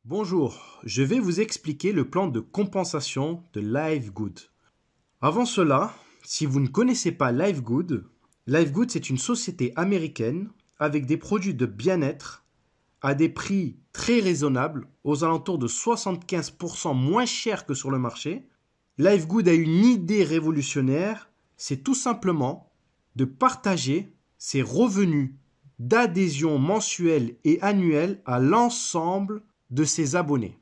Bonjour, je vais vous expliquer le plan de compensation de LiveGood. Avant cela, si vous ne connaissez pas LiveGood, LiveGood c'est une société américaine avec des produits de bien-être à des prix très raisonnables, aux alentours de 75% moins chers que sur le marché. LiveGood a une idée révolutionnaire, c'est tout simplement de partager ses revenus d'adhésion mensuelle et annuelle à l'ensemble de ses abonnés.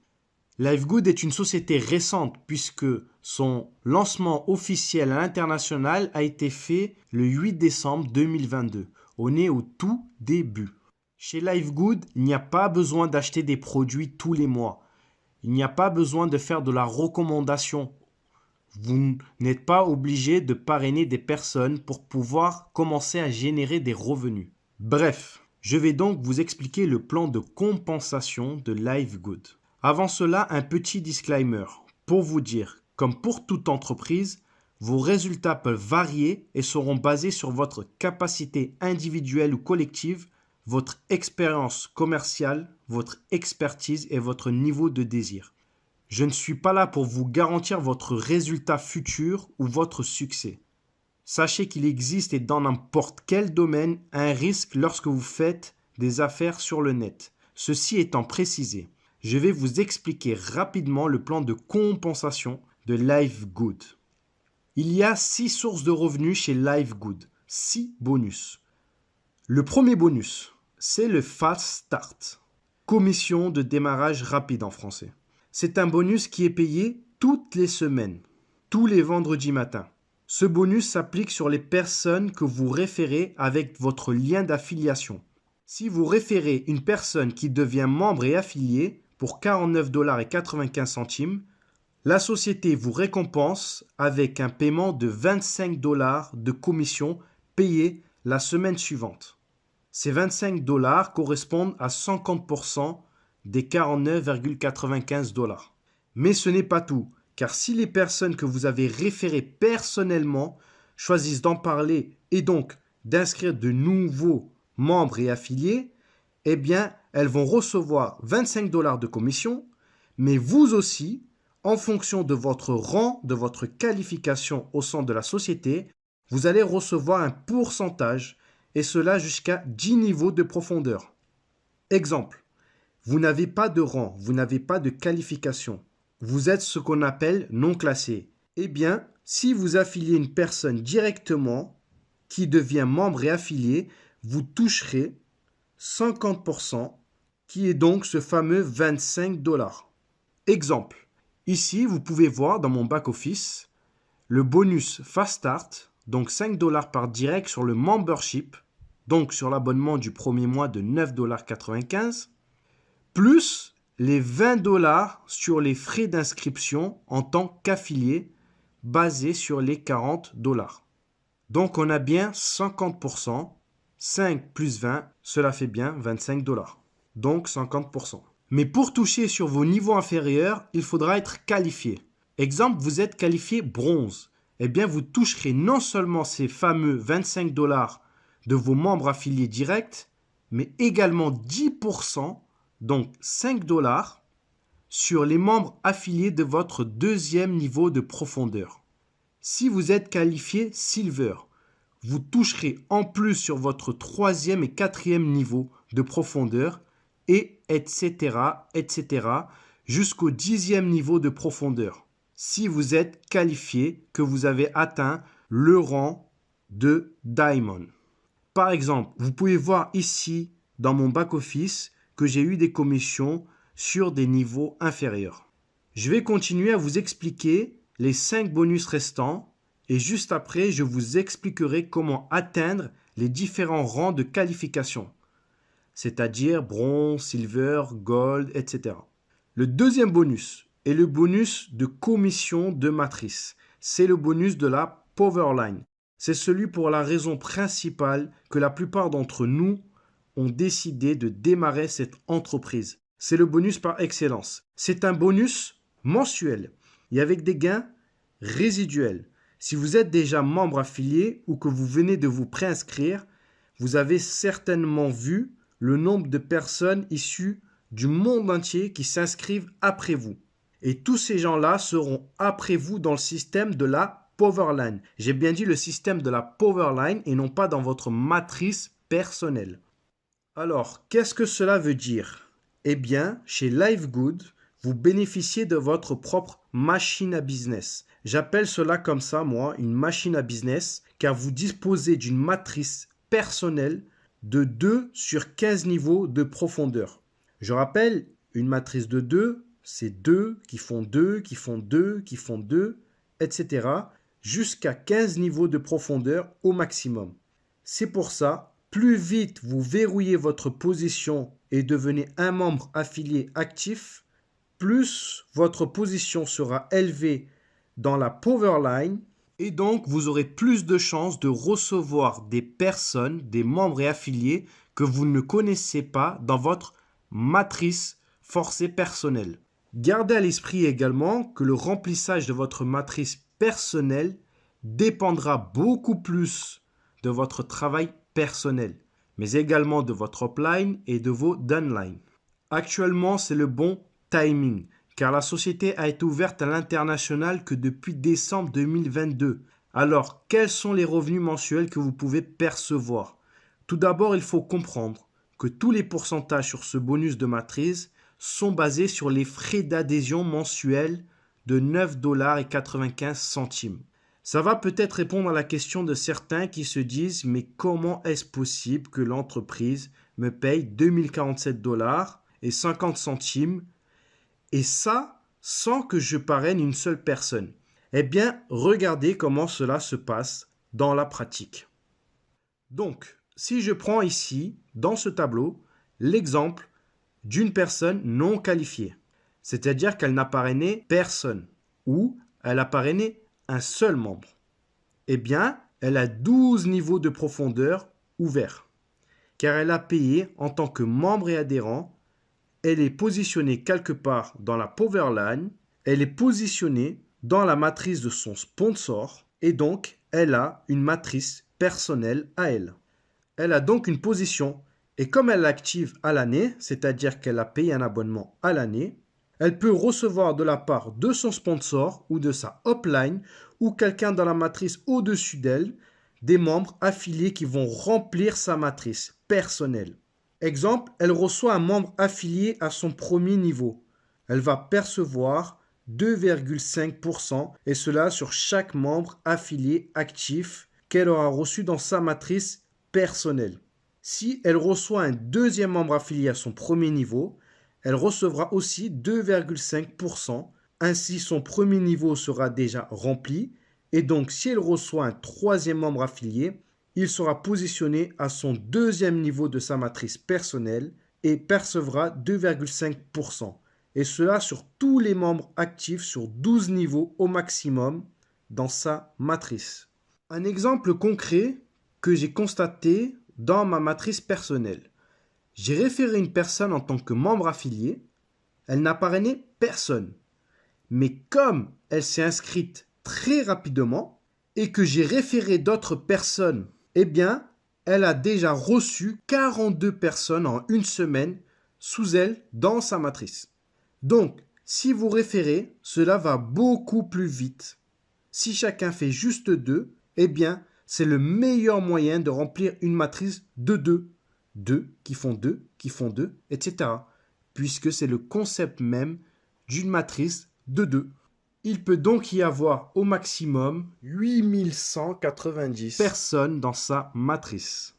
LiveGood est une société récente puisque son lancement officiel à l'international a été fait le 8 décembre 2022. On est au tout début. Chez LiveGood, il n'y a pas besoin d'acheter des produits tous les mois. Il n'y a pas besoin de faire de la recommandation. Vous n'êtes pas obligé de parrainer des personnes pour pouvoir commencer à générer des revenus. Bref, je vais donc vous expliquer le plan de compensation de LiveGood. Avant cela, un petit disclaimer pour vous dire, comme pour toute entreprise, vos résultats peuvent varier et seront basés sur votre capacité individuelle ou collective, votre expérience commerciale, votre expertise et votre niveau de désir. Je ne suis pas là pour vous garantir votre résultat futur ou votre succès. Sachez qu'il existe et dans n'importe quel domaine un risque lorsque vous faites des affaires sur le net. Ceci étant précisé, je vais vous expliquer rapidement le plan de compensation de LiveGood. Il y a 6 sources de revenus chez LiveGood, 6 bonus. Le premier bonus, c'est le Fast Start, commission de démarrage rapide en français. C'est un bonus qui est payé toutes les semaines, tous les vendredis matins. Ce bonus s'applique sur les personnes que vous référez avec votre lien d'affiliation. Si vous référez une personne qui devient membre et affiliée pour 49,95 $, la société vous récompense avec un paiement de 25 $ de commission payée la semaine suivante. Ces 25 $ correspondent à 50% des 49,95 $. Mais ce n'est pas tout, car si les personnes que vous avez référées personnellement choisissent d'en parler et donc d'inscrire de nouveaux membres et affiliés, eh bien, elles vont recevoir 25 $ de commission, mais vous aussi, en fonction de votre rang, de votre qualification au sein de la société, vous allez recevoir un pourcentage, et cela jusqu'à 10 niveaux de profondeur. Exemple, vous n'avez pas de rang, vous n'avez pas de qualification. Vous êtes ce qu'on appelle non classé. Eh bien, si vous affiliez une personne directement qui devient membre et affilié, vous toucherez 50%, qui est donc ce fameux 25 $. Exemple, ici vous pouvez voir dans mon back-office le bonus Fast Start, donc 5 $ par direct sur le membership, donc sur l'abonnement du premier mois de 9,95 $, plus les 20 $ sur les frais d'inscription en tant qu'affilié, basés sur les 40 $. Donc on a bien 50%, 5 plus 20, cela fait bien 25 $. Donc 50%. Mais pour toucher sur vos niveaux inférieurs, il faudra être qualifié. Exemple, vous êtes qualifié bronze. Eh bien, vous toucherez non seulement ces fameux 25 $ de vos membres affiliés directs, mais également 10%, donc 5 $ sur les membres affiliés de votre deuxième niveau de profondeur. Si vous êtes qualifié Silver, vous toucherez en plus sur votre troisième et quatrième niveau de profondeur et etc. jusqu'au 10e niveau de profondeur. Si vous êtes qualifié, que vous avez atteint le rang de Diamond. Par exemple, vous pouvez voir ici dans mon back-office que j'ai eu des commissions sur des niveaux inférieurs. Je vais continuer à vous expliquer les 5 bonus restants et juste après, je vous expliquerai comment atteindre les différents rangs de qualification, c'est-à-dire bronze, silver, gold, etc. Le deuxième bonus est le bonus de commission de matrice. C'est le bonus de la Powerline. C'est celui pour la raison principale que la plupart d'entre nous ont décidé de démarrer cette entreprise. C'est le bonus par excellence. C'est un bonus mensuel et avec des gains résiduels. Si vous êtes déjà membre affilié ou que vous venez de vous préinscrire, vous avez certainement vu le nombre de personnes issues du monde entier qui s'inscrivent après vous. Et tous ces gens-là seront après vous dans le système de la Powerline. J'ai bien dit le système de la Powerline et non pas dans votre matrice personnelle. Alors, qu'est-ce que cela veut dire? Eh bien, chez LiveGood, vous bénéficiez de votre propre machine à business. J'appelle cela comme ça, moi, une machine à business, car vous disposez d'une matrice personnelle de 2 sur 15 niveaux de profondeur. Je rappelle, une matrice de 2, c'est 2 qui font 2, qui font 2, qui font 2, etc. jusqu'à 15 niveaux de profondeur au maximum. C'est pour ça, plus vite vous verrouillez votre position et devenez un membre affilié actif, plus votre position sera élevée dans la Powerline et donc vous aurez plus de chances de recevoir des personnes, des membres et affiliés que vous ne connaissez pas dans votre matrice forcée personnelle. Gardez à l'esprit également que le remplissage de votre matrice personnelle dépendra beaucoup plus de votre travail personnel, mais également de votre upline et de vos downlines. Actuellement, c'est le bon timing, car la société a été ouverte à l'international que depuis décembre 2022. Alors, quels sont les revenus mensuels que vous pouvez percevoir? Tout d'abord, il faut comprendre que tous les pourcentages sur ce bonus de matrice sont basés sur les frais d'adhésion mensuels de 9,95 $. Ça va peut-être répondre à la question de certains qui se disent « Mais comment est-ce possible que l'entreprise me paye 2047 $ et 50 centimes et ça sans que je parraine une seule personne ?» Eh bien, regardez comment cela se passe dans la pratique. Donc, si je prends ici, dans ce tableau, l'exemple d'une personne non qualifiée, c'est-à-dire qu'elle n'a parrainé personne ou elle a parrainé un seul membre, eh bien, elle a 12 niveaux de profondeur ouverts, car elle a payé en tant que membre et adhérent, elle est positionnée quelque part dans la Powerline, elle est positionnée dans la matrice de son sponsor, et donc, elle a une matrice personnelle à elle. Elle a donc une position, et comme elle l'active à l'année, c'est-à-dire qu'elle a payé un abonnement à l'année, elle peut recevoir de la part de son sponsor ou de sa upline ou quelqu'un dans la matrice au-dessus d'elle des membres affiliés qui vont remplir sa matrice personnelle. Exemple, elle reçoit un membre affilié à son premier niveau. Elle va percevoir 2,5% et cela sur chaque membre affilié actif qu'elle aura reçu dans sa matrice personnelle. Si elle reçoit un deuxième membre affilié à son premier niveau, elle recevra aussi 2,5%. Ainsi, son premier niveau sera déjà rempli. Et donc, si elle reçoit un troisième membre affilié, il sera positionné à son deuxième niveau de sa matrice personnelle et percevra 2,5%. Et cela sur tous les membres actifs sur 12 niveaux au maximum dans sa matrice. Un exemple concret que j'ai constaté dans ma matrice personnelle. J'ai référé une personne en tant que membre affilié. Elle n'a parrainé personne. Mais comme elle s'est inscrite très rapidement et que j'ai référé d'autres personnes, eh bien, elle a déjà reçu 42 personnes en une semaine sous elle dans sa matrice. Donc, si vous référez, cela va beaucoup plus vite. Si chacun fait juste 2, eh bien, c'est le meilleur moyen de remplir une matrice de 2. 2 qui font 2, qui font 2, etc. Puisque c'est le concept même d'une matrice de 2. Il peut donc y avoir au maximum 8190 personnes dans sa matrice.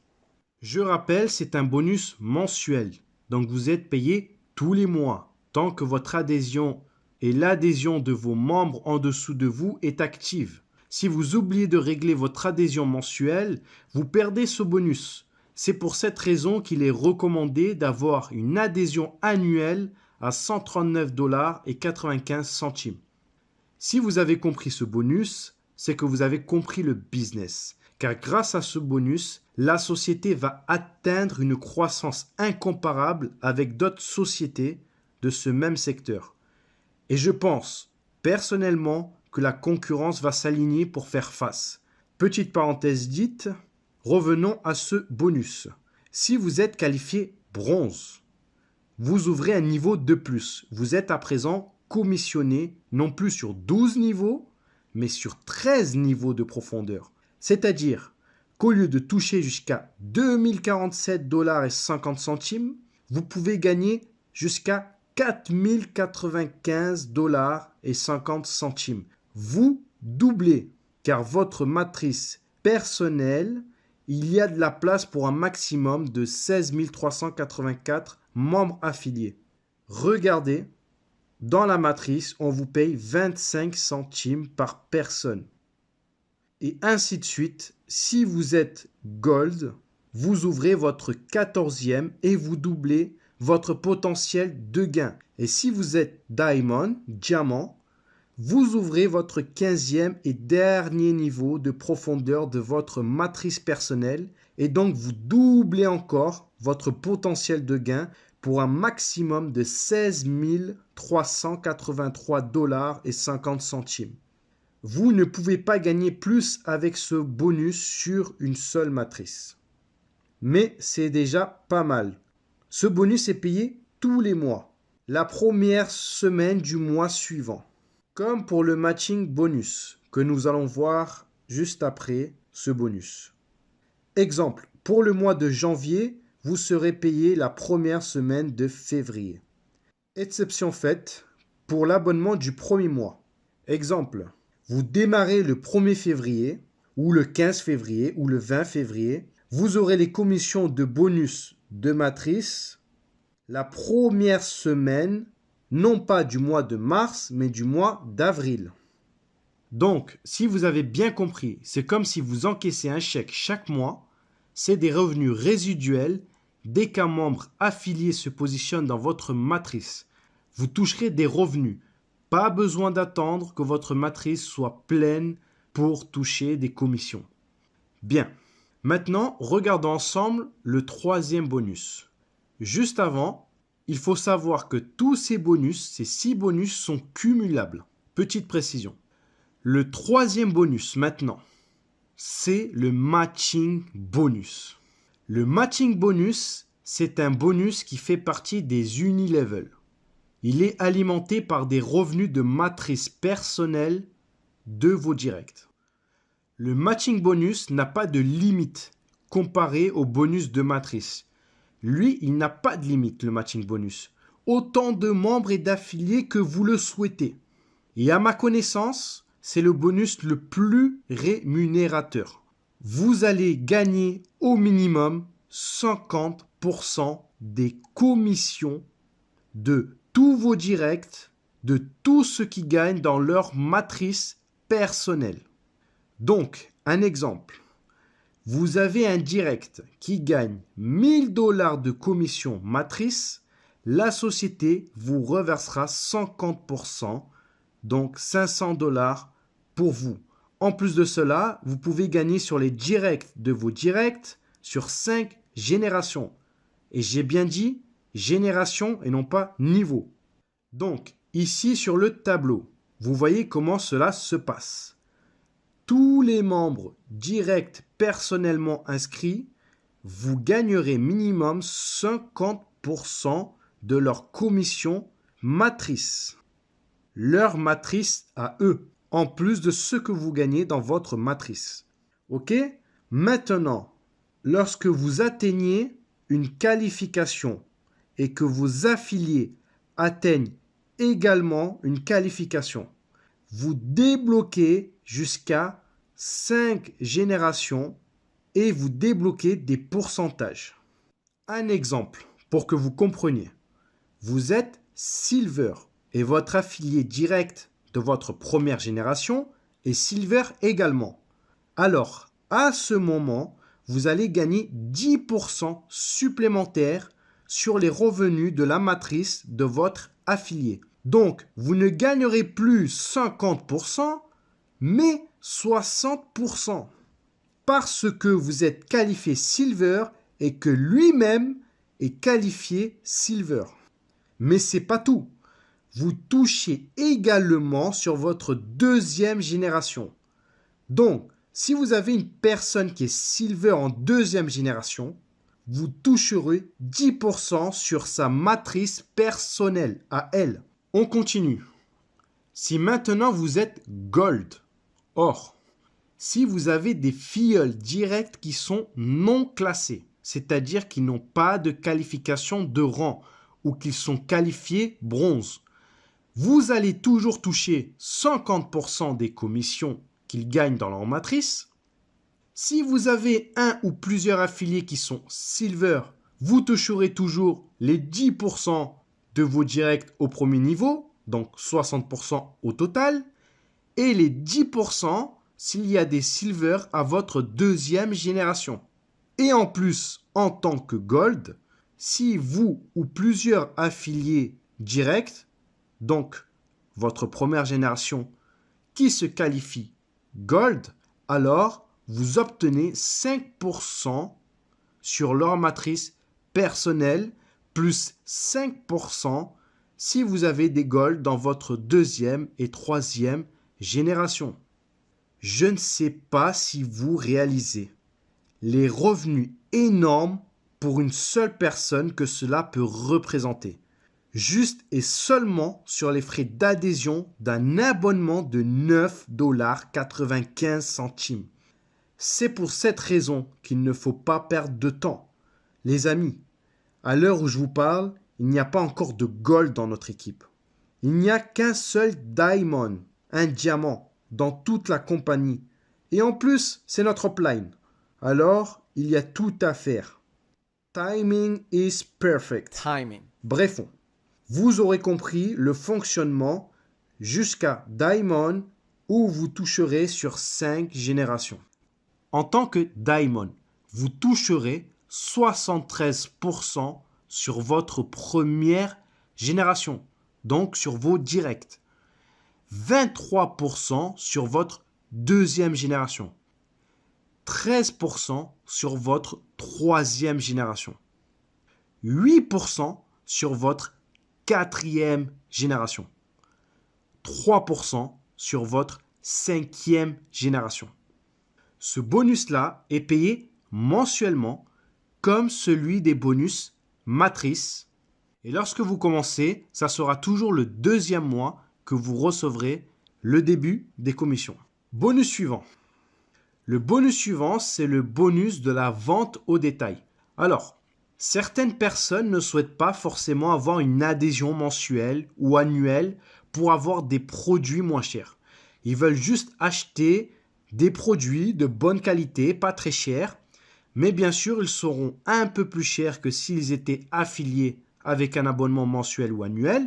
Je rappelle, c'est un bonus mensuel. Donc vous êtes payé tous les mois, tant que votre adhésion et l'adhésion de vos membres en dessous de vous est active. Si vous oubliez de régler votre adhésion mensuelle, vous perdez ce bonus. C'est pour cette raison qu'il est recommandé d'avoir une adhésion annuelle à 139,95 $. Si vous avez compris ce bonus, c'est que vous avez compris le business. Car grâce à ce bonus, la société va atteindre une croissance incomparable avec d'autres sociétés de ce même secteur. Et je pense, personnellement, que la concurrence va s'aligner pour faire face. Petite parenthèse dite, revenons à ce bonus. Si vous êtes qualifié bronze, vous ouvrez un niveau de plus. Vous êtes à présent commissionné non plus sur 12 niveaux, mais sur 13 niveaux de profondeur. C'est-à-dire qu'au lieu de toucher jusqu'à 2047,50 $, vous pouvez gagner jusqu'à 4095,50 $. Vous doublez, car votre matrice personnelle, il y a de la place pour un maximum de 16 384 membres affiliés. Regardez, dans la matrice, on vous paye 25 centimes par personne. Et ainsi de suite, si vous êtes Gold, vous ouvrez votre 14e et vous doublez votre potentiel de gain. Et si vous êtes Diamond, Diamant, vous ouvrez votre 15e et dernier niveau de profondeur de votre matrice personnelle et donc vous doublez encore votre potentiel de gain pour un maximum de 16 383,50 $. Vous ne pouvez pas gagner plus avec ce bonus sur une seule matrice. Mais c'est déjà pas mal. Ce bonus est payé tous les mois, la première semaine du mois suivant. Comme pour le matching bonus que nous allons voir juste après ce bonus. Exemple, pour le mois de janvier, vous serez payé la première semaine de février. Exception faite pour l'abonnement du premier mois. Exemple, vous démarrez le 1er février ou le 15 février ou le 20 février. Vous aurez les commissions de bonus de matrice la première semaine, non pas du mois de mars, mais du mois d'avril. Donc, si vous avez bien compris, c'est comme si vous encaissez un chèque chaque mois. C'est des revenus résiduels dès qu'un membre affilié se positionne dans votre matrice. Vous toucherez des revenus. Pas besoin d'attendre que votre matrice soit pleine pour toucher des commissions. Bien. Maintenant, regardons ensemble le troisième bonus. Juste avant, il faut savoir que tous ces 6 bonus sont cumulables. Petite précision. Le troisième bonus maintenant, c'est le matching bonus. Le matching bonus, c'est un bonus qui fait partie des Unilevel. Il est alimenté par des revenus de matrice personnelle de vos directs. Le matching bonus n'a pas de limite comparé au bonus de matrice. Lui, il n'a pas de limite, le matching bonus. Autant de membres et d'affiliés que vous le souhaitez. Et à ma connaissance, c'est le bonus le plus rémunérateur. Vous allez gagner au minimum 50% des commissions de tous vos directs, de tous ceux qui gagnent dans leur matrice personnelle. Donc, un exemple. Vous avez un direct qui gagne 1000 $ de commission matrice, la société vous reversera 50%, donc 500 $ pour vous. En plus de cela, vous pouvez gagner sur les directs de vos directs sur 5 générations. Et j'ai bien dit génération et non pas niveau. Donc, ici sur le tableau, vous voyez comment cela se passe. Tous les membres directs personnellement inscrits, vous gagnerez minimum 50% de leur commission matrice. Leur matrice à eux, en plus de ce que vous gagnez dans votre matrice. Ok ? Maintenant, lorsque vous atteignez une qualification et que vos affiliés atteignent également une qualification, vous débloquez jusqu'à 5 générations et vous débloquez des pourcentages. Un exemple pour que vous compreniez. Vous êtes Silver et votre affilié direct de votre première génération est Silver également. Alors, à ce moment, vous allez gagner 10% supplémentaires sur les revenus de la matrice de votre affilié. Donc, vous ne gagnerez plus 50%, mais 60%. Parce que vous êtes qualifié Silver et que lui-même est qualifié Silver. Mais c'est pas tout. Vous touchez également sur votre deuxième génération. Donc, si vous avez une personne qui est Silver en deuxième génération, vous toucherez 10% sur sa matrice personnelle à elle. On continue. Si maintenant vous êtes Gold, or, si vous avez des filleuls directs qui sont non classés, c'est-à-dire qui n'ont pas de qualification de rang ou qu'ils sont qualifiés bronze, vous allez toujours toucher 50% des commissions qu'ils gagnent dans leur matrice. Si vous avez un ou plusieurs affiliés qui sont silver, vous toucherez toujours les 10% de vos directs au premier niveau, donc 60% au total, et les 10% s'il y a des silver à votre deuxième génération. Et en plus, en tant que gold, si vous ou plusieurs affiliés directs, donc votre première génération, qui se qualifie gold, alors vous obtenez 5% sur leur matrice personnelle plus 5% si vous avez des gold dans votre deuxième et troisième génération. Je ne sais pas si vous réalisez les revenus énormes pour une seule personne que cela peut représenter. Juste et seulement sur les frais d'adhésion d'un abonnement de 9,95 $. C'est pour cette raison qu'il ne faut pas perdre de temps. Les amis, à l'heure où je vous parle, il n'y a pas encore de gold dans notre équipe. Il n'y a qu'un seul diamond, un diamant, dans toute la compagnie. Et en plus, c'est notre upline. Alors, il y a tout à faire. Timing is perfect. Timing. Bref, vous aurez compris le fonctionnement jusqu'à Diamond où vous toucherez sur 5 générations. En tant que Diamond, vous toucherez 73% sur votre première génération, donc sur vos directs. 23% sur votre deuxième génération. 13% sur votre troisième génération. 8% sur votre quatrième génération. 3% sur votre cinquième génération. Ce bonus-là est payé mensuellement comme celui des bonus matrices. Et lorsque vous commencez, ça sera toujours le deuxième mois que vous recevrez le début des commissions. Bonus suivant. Le bonus suivant, c'est le bonus de la vente au détail. Alors, certaines personnes ne souhaitent pas forcément avoir une adhésion mensuelle ou annuelle pour avoir des produits moins chers. Ils veulent juste acheter des produits de bonne qualité, pas très chers, mais bien sûr, ils seront un peu plus chers que s'ils étaient affiliés avec un abonnement mensuel ou annuel,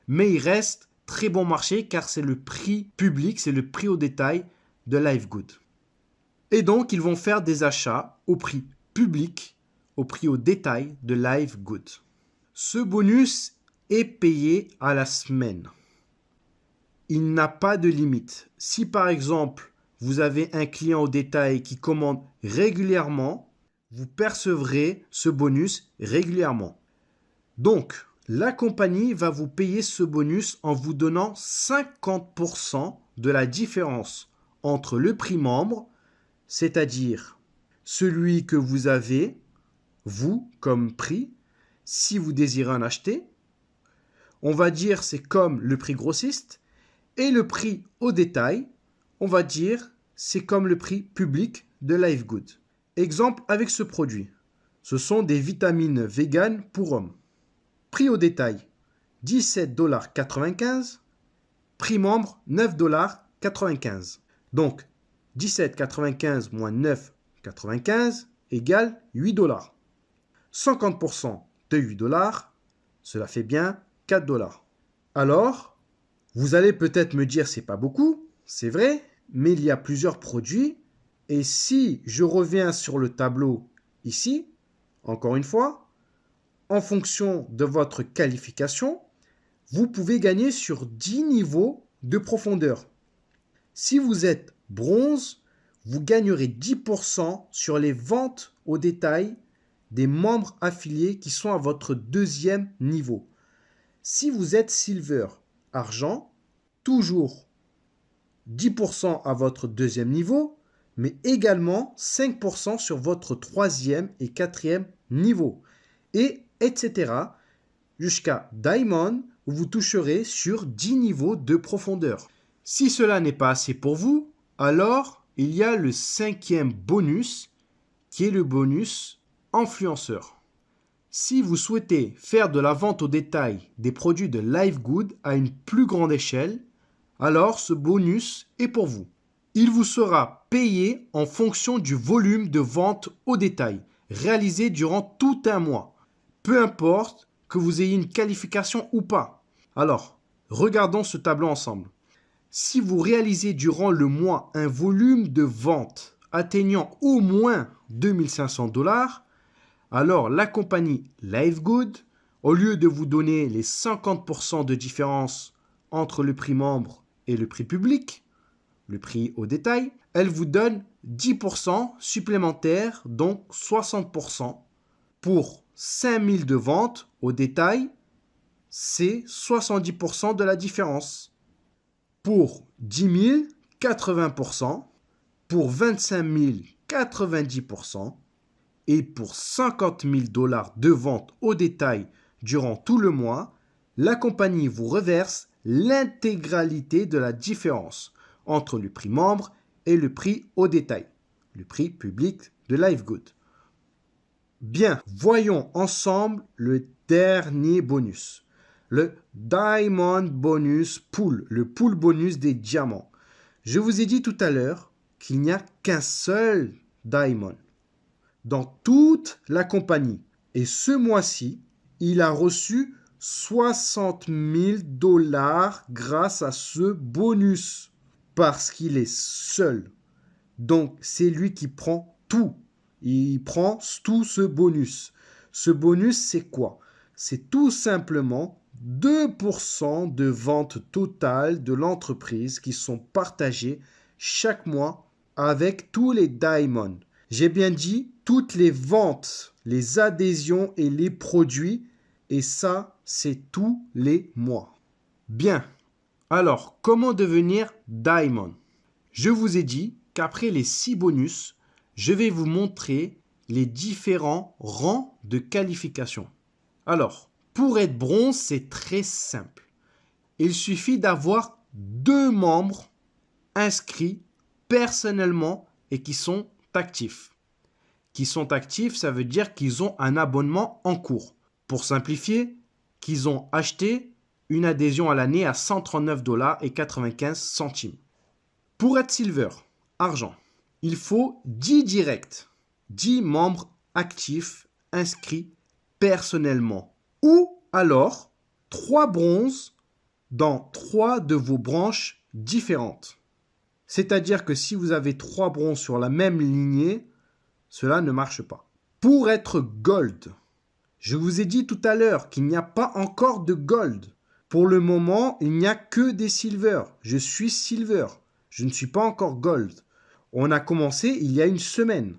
mais ils restent très bon marché car c'est le prix public, c'est le prix au détail de LiveGood. Et donc, ils vont faire des achats au prix public, au prix au détail de LiveGood. Ce bonus est payé à la semaine. Il n'a pas de limite. Si par exemple, vous avez un client au détail qui commande régulièrement, vous percevrez ce bonus régulièrement. Donc, la compagnie va vous payer ce bonus en vous donnant 50% de la différence entre le prix membre, c'est-à-dire celui que vous avez, vous, comme prix, si vous désirez en acheter. On va dire c'est comme le prix grossiste. Et le prix au détail, on va dire c'est comme le prix public de LiveGood. Exemple avec ce produit. Ce sont des vitamines véganes pour hommes. Prix au détail, 17,95 $. Prix membre, 9,95 $. Donc, 17,95 moins 9,95 égale 8 $. 50% de 8 $, cela fait bien 4 $. Alors, vous allez peut-être me dire c'est pas beaucoup, c'est vrai, mais il y a plusieurs produits. Et si je reviens sur le tableau ici, encore une fois, en fonction de votre qualification, vous pouvez gagner sur 10 niveaux de profondeur. Si vous êtes bronze, vous gagnerez 10% sur les ventes au détail des membres affiliés qui sont à votre deuxième niveau. Si vous êtes silver, argent, toujours 10% à votre deuxième niveau, mais également 5% sur votre troisième et quatrième niveau, et etc. jusqu'à Diamond où vous toucherez sur 10 niveaux de profondeur. Si cela n'est pas assez pour vous, alors il y a le 5e bonus qui est le bonus influenceur. Si vous souhaitez faire de la vente au détail des produits de LiveGood à une plus grande échelle, alors ce bonus est pour vous. Il vous sera payé en fonction du volume de vente au détail réalisé durant tout un mois, peu importe que vous ayez une qualification ou pas. Alors, regardons ce tableau ensemble. Si vous réalisez durant le mois un volume de vente atteignant au moins 2500 $, alors la compagnie LiveGood, au lieu de vous donner les 50% de différence entre le prix membre et le prix public, le prix au détail, elle vous donne 10% supplémentaires, donc 60%. Pour 5000 de vente au détail, c'est 70% de la différence. Pour 10 000, 80%. Pour 25 000, 90%. Et pour 50 000 $ de vente au détail durant tout le mois, la compagnie vous reverse l'intégralité de la différence entre le prix membre et le prix au détail, le prix public de LiveGood. Bien, voyons ensemble le dernier bonus, le Diamond Bonus Pool, le pool bonus des diamants. Je vous ai dit tout à l'heure qu'il n'y a qu'un seul Diamond dans toute la compagnie. Et ce mois-ci, il a reçu 60 000 $ grâce à ce bonus. Parce qu'il est seul. Donc, c'est lui qui prend tout. Il prend tout ce bonus. Ce bonus, c'est quoi? C'est tout simplement 2% de vente totale de l'entreprise qui sont partagées chaque mois avec tous les diamonds. J'ai bien dit toutes les ventes, les adhésions et les produits. Et ça, c'est tous les mois. Bien. Alors, comment devenir Diamond? Je vous ai dit qu'après les 6 bonus, je vais vous montrer les différents rangs de qualification. Alors, pour être bronze, c'est très simple. Il suffit d'avoir 2 membres inscrits personnellement et qui sont actifs. Qui sont actifs, ça veut dire qu'ils ont un abonnement en cours. Pour simplifier, qu'ils ont acheté une adhésion à l'année à 139,95 $. Pour être silver, argent, il faut 10 directs, 10 membres actifs inscrits personnellement. Ou alors 3 bronzes dans 3 de vos branches différentes. C'est-à-dire que si vous avez 3 bronzes sur la même lignée, cela ne marche pas. Pour être gold, je vous ai dit tout à l'heure qu'il n'y a pas encore de gold. Pour le moment, il n'y a que des silver. Je suis silver. Je ne suis pas encore gold. On a commencé il y a une semaine.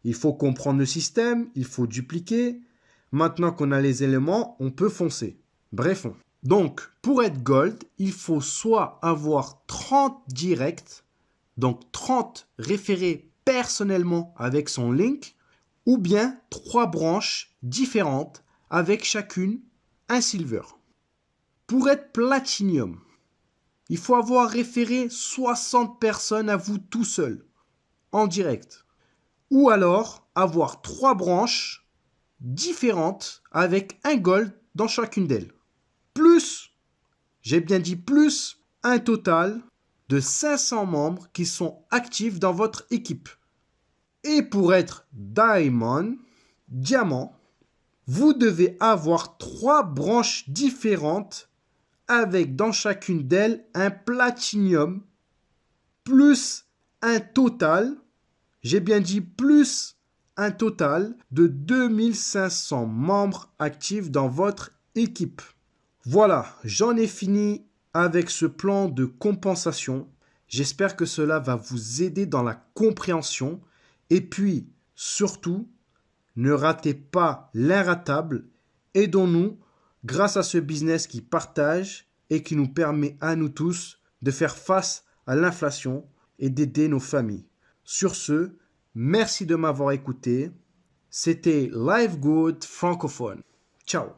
Il faut comprendre le système, il faut dupliquer. Maintenant qu'on a les éléments, on peut foncer. Bref. Donc, pour être gold, il faut soit avoir 30 directs, donc 30 référés personnellement avec son link, ou bien 3 branches différentes avec chacune un silver. Pour être platinum, il faut avoir référé 60 personnes à vous tout seul, en direct. Ou alors avoir 3 branches différentes avec un gold dans chacune d'elles. Plus, j'ai bien dit plus, un total de 500 membres qui sont actifs dans votre équipe. Et pour être diamond, diamant, vous devez avoir 3 branches différentes avec dans chacune d'elles un platinum plus un total, j'ai bien dit plus un total de 2500 membres actifs dans votre équipe. Voilà, j'en ai fini avec ce plan de compensation. J'espère que cela va vous aider dans la compréhension. Et puis, surtout, ne ratez pas l'inratable. Aidons-nous grâce à ce business qui partage et qui nous permet à nous tous de faire face à l'inflation et d'aider nos familles. Sur ce, merci de m'avoir écouté. C'était Live Good francophone. Ciao.